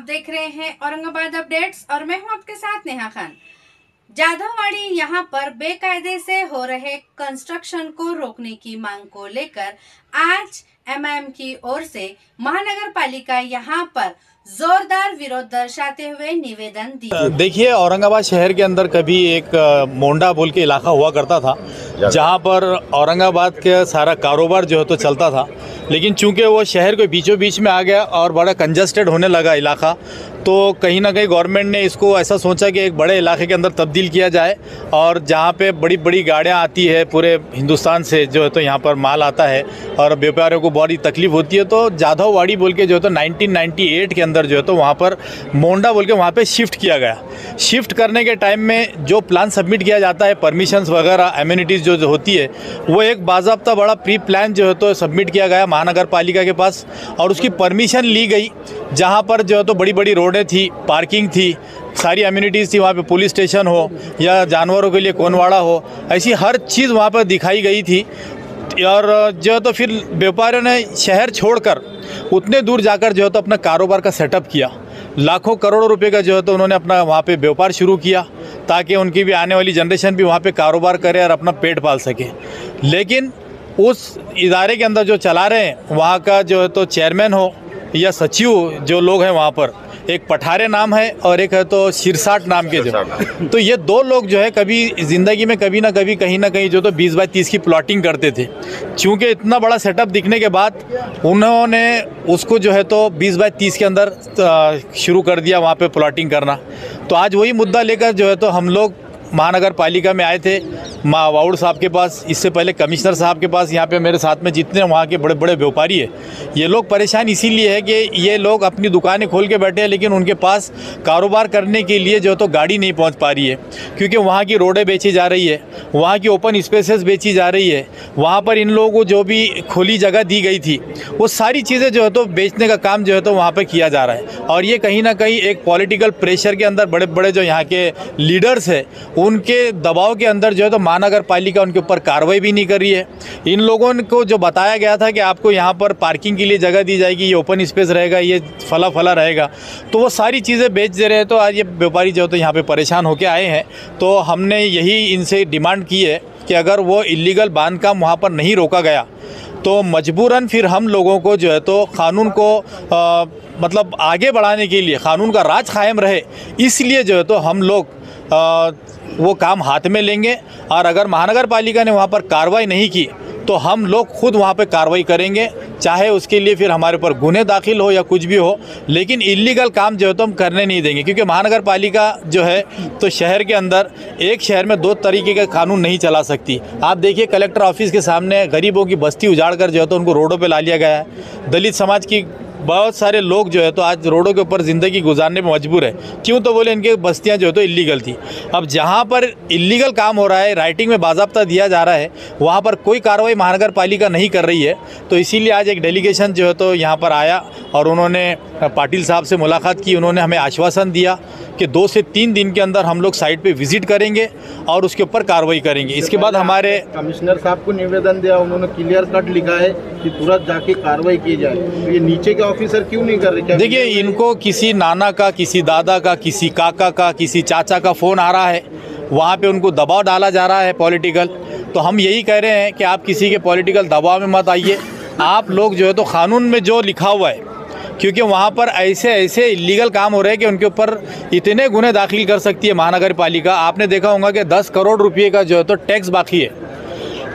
आप देख रहे हैं औरंगाबाद अपडेट्स और मैं हूं आपके साथ नेहा खान। जाधववाड़ी यहां पर बेकायदे से हो रहे कंस्ट्रक्शन को रोकने की मांग को लेकर आज एमआईएम की ओर से महानगर पालिका यहां पर जोरदार विरोध दर्शाते हुए निवेदन दिया। देखिए, औरंगाबाद शहर के अंदर कभी एक मोंडा बोल के इलाका हुआ करता था, जहां पर औरंगाबाद का सारा कारोबार जो है तो चलता था। लेकिन चूंकि वो शहर के बीचों बीच में आ गया और बड़ा कंजस्टेड होने लगा इलाका, तो कहीं ना कहीं गवर्नमेंट ने इसको ऐसा सोचा कि एक बड़े इलाके के अंदर तब्दील किया जाए, और जहाँ पे बड़ी बड़ी गाड़ियाँ आती है पूरे हिंदुस्तान से जो है तो यहाँ पर माल आता है और व्यापारियों को बड़ी तकलीफ होती है, तो जाधववाड़ी बोल के जो है तो 1998 के अंदर जो है तो वहाँ पर मोंडा बोल के वहाँ पे शिफ्ट किया गया। शिफ्ट करने के टाइम में जो प्लान सबमिट किया जाता है, परमिशंस वगैरह एम्यूनिटीज़ जो होती है, वो एक बाज़ाब्ता बड़ा प्री प्लान जो है तो सबमिट किया गया महानगर पालिका के पास, और उसकी परमिशन ली गई। जहाँ पर जो है तो बड़ी बड़ी रोडें थी, पार्किंग थी, सारी एम्यूनिटीज़ थी, वहाँ पे पुलिस स्टेशन हो या जानवरों के लिए कोनवाड़ा हो, ऐसी हर चीज़ वहाँ पर दिखाई गई थी। और जो है तो फिर व्यापारियों ने शहर छोड़कर उतने दूर जाकर जो है तो अपना कारोबार का सेटअप किया। लाखों करोड़ों रुपए का जो है तो उन्होंने अपना वहाँ पे व्यापार शुरू किया, ताकि उनकी भी आने वाली जनरेशन भी वहाँ पे कारोबार करे और अपना पेट पाल सके। लेकिन उस इदारे के अंदर जो चला रहे हैं, वहाँ का जो है तो चेयरमैन हो या सचिव जो लोग हैं वहाँ पर, एक पठारे नाम है और एक है तो शिरसाट नाम के जो, तो ये दो लोग जो है कभी ज़िंदगी में कभी ना कभी कहीं ना कहीं जो तो 20 बाय 30 की प्लॉटिंग करते थे। चूँकि इतना बड़ा सेटअप दिखने के बाद उन्होंने उसको जो है तो 20 बाय 30 के अंदर शुरू कर दिया वहाँ पे प्लॉटिंग करना। तो आज वही मुद्दा लेकर जो है तो हम लोग महानगर पालिका में आए थे, वाउड साहब के पास, इससे पहले कमिश्नर साहब के पास। यहाँ पे मेरे साथ में जितने वहाँ के बड़े बड़े व्यापारी हैं, ये लोग परेशान इसीलिए है कि ये लोग अपनी दुकानें खोल के बैठे हैं, लेकिन उनके पास कारोबार करने के लिए जो तो गाड़ी नहीं पहुँच पा रही है, क्योंकि वहाँ की रोडें बेची जा रही है, वहाँ की ओपन स्पेसेस बेची जा रही है। वहाँ पर इन लोगों को जो भी खुली जगह दी गई थी, वो सारी चीज़ें जो है तो बेचने का काम जो है तो वहाँ पर किया जा रहा है। और ये कहीं ना कहीं एक पॉलिटिकल प्रेशर के अंदर बड़े बड़े जो यहाँ के लीडर्स हैं, उनके दबाव के अंदर जो है तो महानगर पालिका उनके ऊपर कार्रवाई भी नहीं कर रही है। इन लोगों को जो बताया गया था कि आपको यहाँ पर पार्किंग के लिए जगह दी जाएगी, ये ओपन स्पेस रहेगा, ये फला रहेगा, तो वो सारी चीज़ें बेच दे रहे हैं। तो आज ये व्यापारी जो है तो यहाँ पे परेशान होकर आए हैं। तो हमने यही इनसे डिमांड की है कि अगर वो इलीगल बांधकाम वहाँ पर नहीं रोका गया, तो मजबूरन फिर हम लोगों को जो है तो कानून को मतलब आगे बढ़ाने के लिए, कानून का राज कायम रहे, इसलिए जो है तो हम लोग वो काम हाथ में लेंगे। और अगर महानगर पालिका ने वहाँ पर कार्रवाई नहीं की, तो हम लोग खुद वहाँ पे कार्रवाई करेंगे, चाहे उसके लिए फिर हमारे ऊपर गुन्हे दाखिल हो या कुछ भी हो। लेकिन इलीगल काम जो है तो हम करने नहीं देंगे, क्योंकि महानगर पालिका जो है तो शहर के अंदर एक शहर में दो तरीके का कानून नहीं चला सकती। आप देखिए, कलेक्टर ऑफिस के सामने गरीबों की बस्ती उजाड़ कर जो है तो उनको रोडों पर ला लिया गया है। दलित समाज की बहुत सारे लोग जो है तो आज रोडों के ऊपर ज़िंदगी गुजारने में मजबूर है। क्यों? तो बोले इनके बस्तियां जो है तो इलीगल थी। अब जहां पर इलीगल काम हो रहा है, राइटिंग में बाज़ाब्ता दिया जा रहा है, वहां पर कोई कार्रवाई महानगर पालिका नहीं कर रही है। तो इसीलिए आज एक डेलीगेशन जो है तो यहां पर आया और उन्होंने पाटिल साहब से मुलाकात की। उन्होंने हमें आश्वासन दिया कि 2 से 3 दिन के अंदर हम लोग साइट पे विजिट करेंगे और उसके ऊपर कार्रवाई करेंगे। इसके बाद हमारे कमिश्नर साहब को निवेदन दिया, उन्होंने क्लियर कट लिखा है कि तुरंत जाके कार्रवाई की जाए। तो ये नीचे के ऑफिसर क्यों नहीं कर रहे? देखिए, इनको किसी नाना का, किसी दादा का, किसी काका का, किसी चाचा का फ़ोन आ रहा है, वहाँ पे उनको दबाव डाला जा रहा है पॉलिटिकल। तो हम यही कह रहे हैं कि आप किसी के पॉलिटिकल दबाव में मत आइए। आप लोग जो है तो कानून में जो लिखा हुआ है, क्योंकि वहाँ पर ऐसे इलीगल काम हो रहे हैं कि उनके ऊपर इतने गुने दाखिल कर सकती है महानगर पालिका। आपने देखा होगा कि 10 करोड़ रुपये का जो है तो टैक्स बाकी है।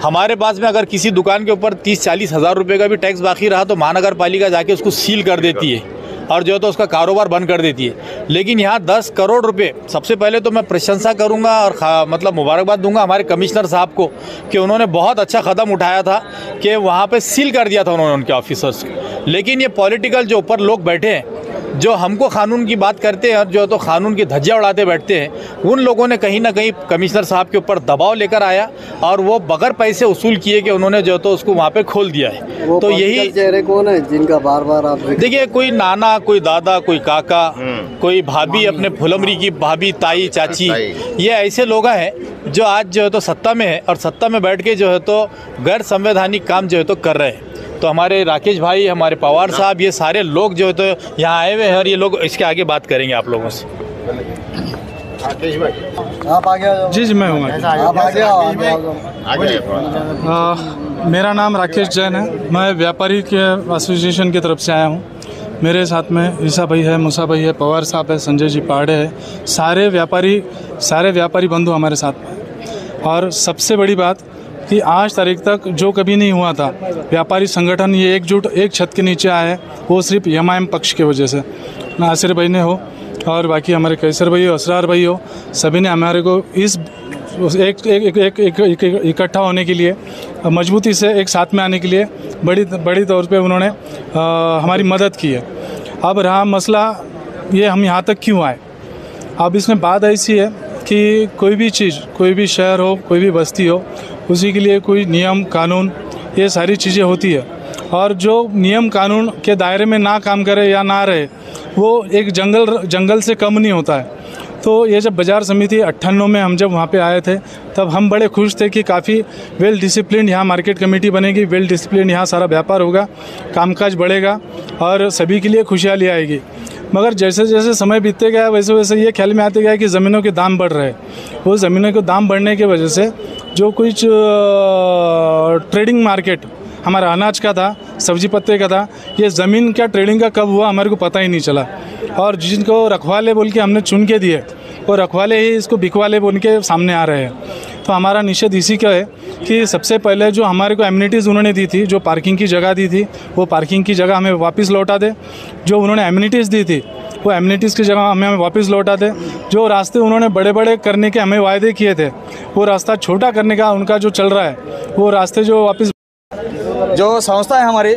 हमारे पास में अगर किसी दुकान के ऊपर 30-40 हज़ार रुपये का भी टैक्स बाकी रहा, तो महानगर पालिका जाके उसको सील कर देती है और जो है तो उसका कारोबार बंद कर देती है। लेकिन यहाँ 10 करोड़ रुपए, सबसे पहले तो मैं प्रशंसा करूँगा और मतलब मुबारकबाद दूंगा हमारे कमिश्नर साहब को कि उन्होंने बहुत अच्छा कदम उठाया था कि वहाँ पे सील कर दिया था उन्होंने उनके ऑफिसर्स को। लेकिन ये पॉलिटिकल जो ऊपर लोग बैठे हैं, जो हमको कानून की बात करते हैं और जो तो कानून की धज्जियाँ उड़ाते बैठते हैं, उन लोगों ने कहीं ना कहीं कमिश्नर साहब के ऊपर दबाव लेकर आया और वो बगैर पैसे वसूल किए कि उन्होंने जो तो उसको वहाँ पे खोल दिया है। तो यही चेहरे कौन है जिनका बार बार आप देखिए, कोई नाना, कोई दादा, कोई काका, कोई भाभी, अपने फुलमरी की भाभी, ताई, चाची, ये ऐसे लोग हैं जो आज जो है तो सत्ता में है और सत्ता में बैठ के जो है तो गैर संवैधानिक काम जो है तो कर रहे हैं। तो हमारे राकेश भाई, हमारे पवार साहब, ये सारे लोग जो है तो यहाँ आए हुए हैं और ये लोग इसके आगे बात करेंगे आप लोगों से। राकेश भाई आप आगे आ जाओ। जी मैं हूँ। आप आगे आओ, आगे आओ। मेरा नाम राकेश जैन है। मैं व्यापारी के एसोसिएशन की तरफ से आया हूँ। मेरे साथ में ईसा भाई है, मूसा भाई है, पवार साहब है, संजय जी पाड़े है। सारे व्यापारी बंधु हमारे साथ में। और सबसे बड़ी बात कि आज तारीख तक जो कभी नहीं हुआ था, व्यापारी संगठन ये एकजुट एक छत के नीचे आए हैं, वो सिर्फ एमआईएम पक्ष की वजह से। नासिर भाई ने हो और बाकी हमारे कैसर भाई हो, असरार भाई हो, सभी ने हमारे को इस एक इकट्ठा होने के लिए, मजबूती से एक साथ में आने के लिए बड़ी तौर पे उन्होंने हमारी मदद की है। अब रहा मसला ये हम यहाँ तक क्यों आए। अब इसमें बात ऐसी है कि कोई भी चीज़, कोई भी शहर हो, कोई भी बस्ती हो, उसी के लिए कोई नियम कानून ये सारी चीज़ें होती है। और जो नियम कानून के दायरे में ना काम करे या ना रहे, वो एक जंगल से कम नहीं होता है। तो ये जब बाज़ार समिति 98 में हम जब वहाँ पे आए थे, तब हम बड़े खुश थे कि काफ़ी वेल डिसिप्लिन यहाँ मार्केट कमेटी बनेगी, वेल डिसिप्लिन यहाँ सारा व्यापार होगा, कामकाज बढ़ेगा और सभी के लिए खुशहाली आएगी। मगर जैसे जैसे समय बीतते गया वैसे वैसे ये ख्याल में आते गया कि ज़मीनों के दाम बढ़ रहे हैं। वो ज़मीनों के दाम बढ़ने की वजह से जो कुछ ट्रेडिंग मार्केट हमारा अनाज का था, सब्जी पत्ते का था, ये ज़मीन का ट्रेडिंग का कब हुआ हमारे को पता ही नहीं चला। और जिनको रखवाले बोल के हमने चुन के दिए, वो रखवाले ही इसको बिकवाले बोल के सामने आ रहे हैं। तो हमारा निषेध इसी का है कि सबसे पहले जो हमारे को एमिनिटीज़ उन्होंने दी थी, जो पार्किंग की जगह दी थी, वो पार्किंग की जगह हमें वापस लौटा दे। जो उन्होंने एमिनिटीज़ दी थी, वो एमिनिटीज़ की जगह हमें वापस लौटा दे। जो रास्ते उन्होंने बड़े बड़े करने के हमें वायदे किए थे, वो रास्ता छोटा करने का उनका जो चल रहा है, वो रास्ते जो वापस। जो संस्था है हमारी,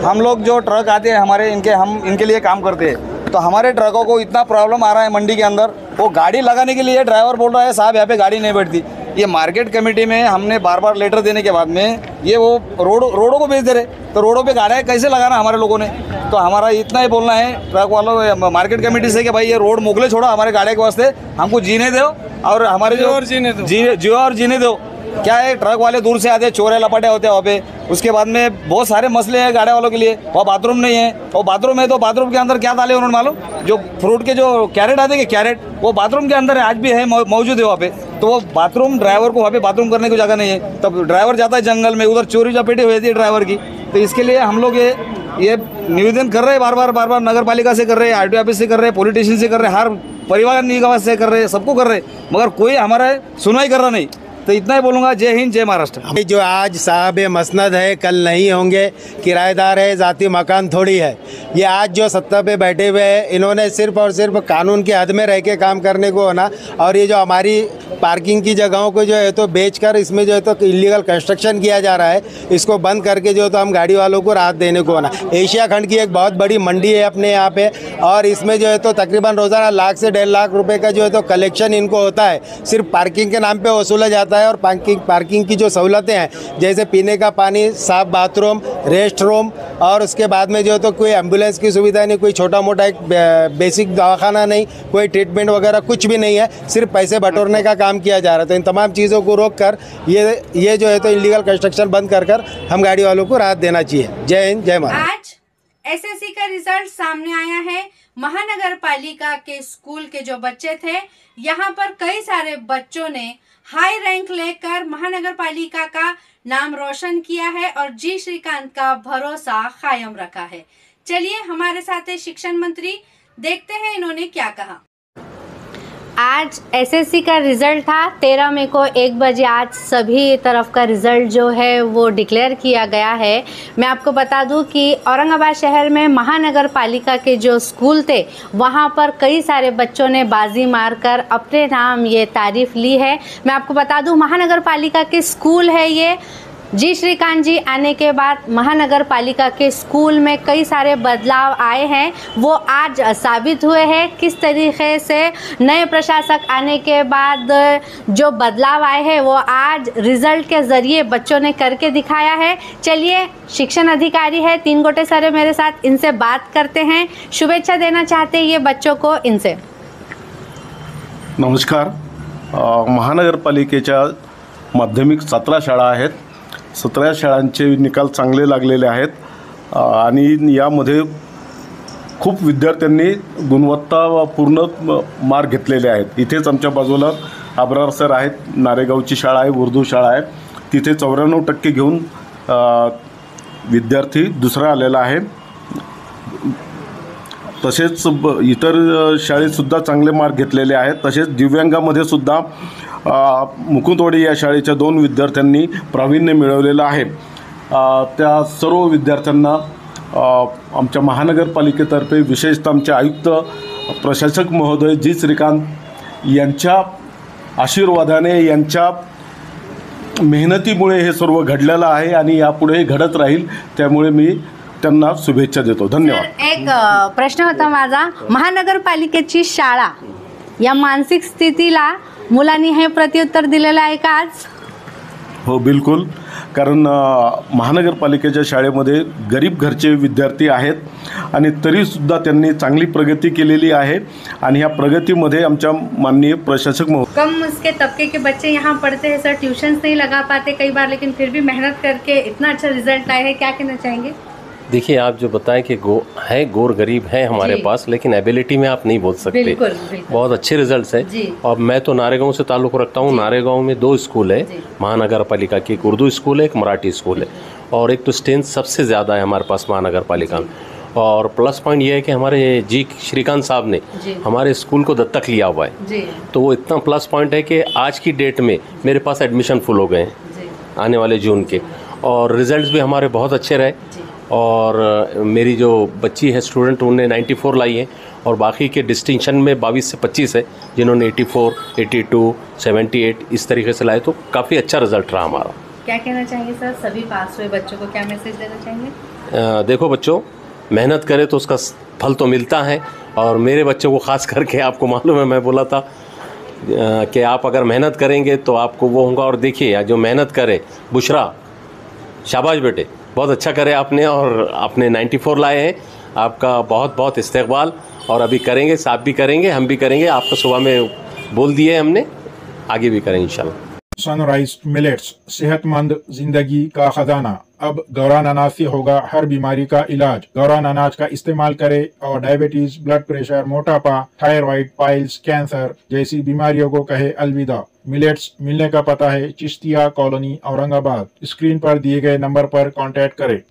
हम लोग जो ट्रक आते हैं हमारे, हम इनके लिए काम करते हैं। तो हमारे ट्रकों को इतना प्रॉब्लम आ रहा है मंडी के अंदर, वो गाड़ी लगाने के लिए ड्राइवर बोल रहा है साहब यहाँ पे गाड़ी नहीं बैठती। ये मार्केट कमेटी में हमने बार बार लेटर देने के बाद में ये वो रोडों को भेज दे रहे, तो रोडों पे गाड़ियाँ कैसे लगाना हमारे लोगों ने। तो हमारा इतना ही बोलना है ट्रक वालों, मार्केट कमेटी से कि भाई ये रोड मोगले छोड़ो, हमारे गाड़ी के वास्ते हमको जीने दो और हमारे जियो और जीने दो। क्या है, ट्रक वाले दूर से आते, चोरे लपाटे होते हैं वहाँ पे। उसके बाद में बहुत सारे मसले हैं गाड़ी वालों के लिए। वहाँ बाथरूम नहीं है, और बाथरूम है तो बाथरूम के अंदर क्या डाले उन्होंने मालूम, जो फ्रूट के जो कैरेट आते हैं, कैरेट वो बाथरूम के अंदर है, आज भी है, मौजूद है वहाँ पे। तो वो बाथरूम, ड्राइवर को वहाँ पे बाथरूम करने की जगह नहीं है, तब ड्राइवर जाता है जंगल में, उधर चोरी चपेटी हुई थी ड्राइवर की। तो इसके लिए हम लोग ये निवेदन कर रहे हैं, बार बार नगर पालिका से कर रहे हैं, आरटीओ ऑफिस से कर रहे हैं, पुलिस से कर रहे हैं, हर परिवार निगम से कर रहे हैं, सबको कर रहे हैं, मगर कोई हमारा सुनवाई कर रहा नहीं। तो इतना ही बोलूँगा। जय हिंद, जय महाराष्ट्र। जो आज साहब मसनद है, कल नहीं होंगे, किराएदार है, ज़ाती मकान थोड़ी है। ये आज जो सत्ता पे बैठे हुए हैं, इन्होंने सिर्फ और सिर्फ कानून की हद में रह के काम करने को होना, और ये जो हमारी पार्किंग की जगहों को जो है तो बेचकर इसमें जो है तो इलीगल कंस्ट्रक्शन किया जा रहा है, इसको बंद करके जो है तो हम गाड़ी वालों को राहत देने को होना। एशिया खंड की एक बहुत बड़ी मंडी है अपने यहाँ पे, और इसमें जो है तो तकरीबन रोज़ाना 1 लाख से 1.5 लाख रुपए का जो है तो कलेक्शन इनको होता है, सिर्फ पार्किंग के नाम पे वसूला जाता है। और पार्किंग की जो सहूलतें हैं, जैसे पीने का पानी, साफ बाथरूम, रेस्ट रूम, और उसके बाद में जो है तो कोई एम्बुलेंस की सुविधा नहीं, कोई छोटा मोटा एक बेसिक दवाखाना नहीं, कोई ट्रीटमेंट वगैरह कुछ भी नहीं है, सिर्फ पैसे बटोरने का काम किया जा रहा है। तो इन तमाम चीज़ों को रोक कर ये जो है तो इलीगल कंस्ट्रक्शन बंद कर हम गाड़ी वालों को राहत देना चाहिए। जय हिंद, जय महाराष्ट्र। आज एसएससी का रिजल्ट सामने आया है। महानगर पालिका के स्कूल के जो बच्चे थे, यहाँ पर कई सारे बच्चों ने हाई रैंक लेकर महानगर पालिका का नाम रोशन किया है और जी श्रीकांत का भरोसा कायम रखा है। चलिए हमारे साथ है शिक्षण मंत्री, देखते हैं इन्होंने क्या कहा। आज एसएससी का रिज़ल्ट था 13 मई को 1 बजे। आज सभी तरफ का रिज़ल्ट जो है वो डिक्लेयर किया गया है। मैं आपको बता दूं कि औरंगाबाद शहर में महानगर पालिका के जो स्कूल थे, वहां पर कई सारे बच्चों ने बाजी मारकर अपने नाम ये तारीफ ली है। मैं आपको बता दूं महानगर पालिका के स्कूल है ये। जी श्रीकांत जी आने के बाद महानगर पालिका के स्कूल में कई सारे बदलाव आए हैं, वो आज साबित हुए हैं। किस तरीके से नए प्रशासक आने के बाद जो बदलाव आए हैं वो आज रिजल्ट के ज़रिए बच्चों ने करके दिखाया है। चलिए, शिक्षण अधिकारी है 3 गोटे सारे मेरे साथ, इनसे बात करते हैं। शुभेच्छा देना चाहते हैं ये बच्चों को, इनसे। नमस्कार। महानगरपालिकेच्या माध्यमिक 17 शाळा आहेत। 17 शाळांचे निकाल चांगले लागलेले आहेत आणि यामध्ये खूप विद्यार्थ्यांनी गुणवत्तापूर्ण मार्क घेतलेले आहेत. इथेच आमच्या बाजूला आबरार सर आहेत, नारेगावची शाळा आहे, उर्दू शाळा आहे, तिथे 94% घेऊन विद्यार्थी दुसरा आलेला आहे. तसेच इतर शाळेतसुद्धा चांगले मार्क घेतलेले आहेत. तसेच दिव्यांगामध्ये सुद्धा मुकुंदवाडी या शाळेच्या 2 विद्यार्थ्यांनी प्रावीण्य मिळवलेलं आहे. त्या सर्व विद्यार्थ्यांना आमच्या महानगरपालिकेतर्फे विशेषतः आमचे आयुक्त प्रशासक महोदय जी श्रीकांत यांच्या आशीर्वादाने, यांच्या मेहनतीमुळे हे सर्व घडलेलं आहे आणि यापुढे घडत राहील. त्यामुळे मी त्यांना शुभेच्छा देतो. धन्यवाद. एक प्रश्न होता माझा, महानगरपालिकेची शाळा या मानसिक स्थितीला मुलांनी हे प्रत्युत्तर दिलेलं आहे का आज? हो, बिलकुल. कारण महानगरपालिकेच्या शाळेमध्ये गरीब घरचे विद्यार्थी आहेत आणि तरीसुद्धा त्यांनी चांगली प्रगती केलेली आहे आणि ह्या प्रगतीमध्ये आमच्या माननीय प्रशासक कम उसके तबके के बच्चे यहाँ पढ़ते हैं सर, ट्यूशन्स नहीं लगा पाते कई बार, लेकिन फिर भी मेहनत करके इतना अच्छा रिजल्ट लाए हैं, क्या कहना चाहेंगे? देखिए, आप जो बताएं कि गोर गरीब है हमारे पास, लेकिन एबिलिटी में आप नहीं बोल सकते. बिल्कुल, बिल्कुल. बहुत अच्छे रिजल्ट्स हैं. और मैं तो नारेगांव से ताल्लुक़ रखता हूँ. नारेगांव में 2 स्कूल है महानगर पालिका की, एक उर्दू स्कूल है, एक मराठी स्कूल है, और एक तो स्ट्रेंथ सबसे ज़्यादा है हमारे पास महानगर पालिका में. और प्लस पॉइंट ये है कि हमारे जी श्रीकांत साहब ने हमारे स्कूल को दत्तक लिया हुआ है. तो वो इतना प्लस पॉइंट है कि आज की डेट में मेरे पास एडमिशन फुल हो गए हैं आने वाले जून के, और रिज़ल्ट भी हमारे बहुत अच्छे रहे. और मेरी जो बच्ची है स्टूडेंट, उन्होंने 94 लाई है, और बाकी के डिस्टिंक्शन में 22 से 25 है जिन्होंने 84, 82, 78 इस तरीके से लाए. तो काफ़ी अच्छा रिजल्ट रहा हमारा. क्या कहना चाहेंगे सर, सभी पास हुए बच्चों को क्या मैसेज देना चाहेंगे? देखो बच्चों, मेहनत करें तो उसका फल तो मिलता है, और मेरे बच्चों को ख़ास करके आपको मालूम है, मैं बोला था कि आप अगर मेहनत करेंगे तो आपको वो होगा. और देखिए, जो मेहनत करे, बुशरा, शाबाश बेटे, बहुत अच्छा करे आपने, और आपने 94 लाए हैं. आपका बहुत बहुत इस्तकबाल, और अभी करेंगे, साहब भी करेंगे, हम भी करेंगे. आपको सुबह में बोल दिए हमने, आगे भी करेंगे इंशाल्लाह. सनराइज मिलेट्स, सेहतमंद जिंदगी का खजाना. अब दौरान अनाज से होगा हर बीमारी का इलाज. दौरान अनाज का इस्तेमाल करें और डायबिटीज, ब्लड प्रेशर, मोटापा, थायराइड, पाइल्स, कैंसर जैसी बीमारियों को कहे अलविदा. मिलेट्स मिलने का पता है चिश्तिया कॉलोनी, औरंगाबाद. स्क्रीन पर दिए गए नंबर पर कांटेक्ट करें.